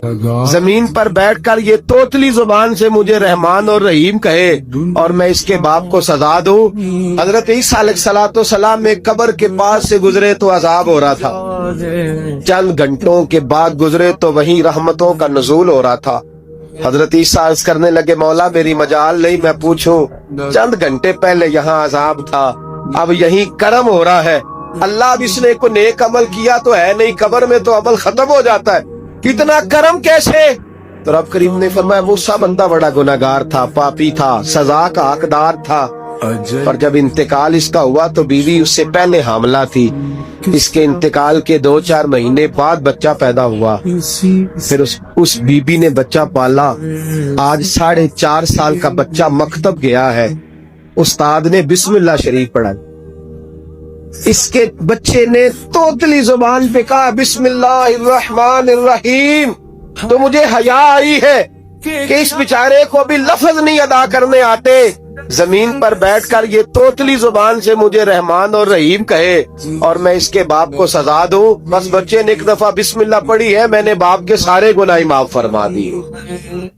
زمین پر بیٹھ کر یہ توتلی زبان سے مجھے رحمان اور رحیم کہے اور میں اس کے باپ کو سزا دوں۔ حضرت عیسیٰ علیہ السلام میں قبر کے پاس سے گزرے تو عذاب ہو رہا تھا، چند گھنٹوں کے بعد گزرے تو وہیں رحمتوں کا نزول ہو رہا تھا۔ حضرت عیسیٰ عرض کرنے لگے مولا میری مجال نہیں میں پوچھوں، چند گھنٹے پہلے یہاں عذاب تھا، اب یہیں کرم ہو رہا ہے۔ اللہ اب اس نے کوئی نیک عمل کیا تو ہے نہیں، قبر میں تو عمل ختم ہو جاتا ہے، کتنا کرم کیسے؟ تو رب کریم نے فرمایا وہ سا بندہ بڑا گناہگار تھا، پاپی تھا، سزا کا حقدار تھا، پر جب انتقال اس کا ہوا تو بیوی اس سے پہلے حاملہ تھی، اس کے انتقال کے 2-4 مہینے بعد بچہ پیدا ہوا، پھر اس بی بی نے بچہ پالا، آج 4.5 سال کا بچہ مکتب گیا ہے، استاد نے بسم اللہ شریف پڑھا، اس کے بچے نے توتلی زبان پہ کہا بسم اللہ الرحمن الرحیم، تو مجھے حیا آئی ہے کہ اس بیچارے کو بھی لفظ نہیں ادا کرنے آتے، زمین پر بیٹھ کر یہ توتلی زبان سے مجھے رحمان اور رحیم کہے اور میں اس کے باپ کو سزا دوں۔ بس بچے نے ایک دفعہ بسم اللہ پڑھی ہے، میں نے باپ کے سارے گناہ معاف فرما دیے۔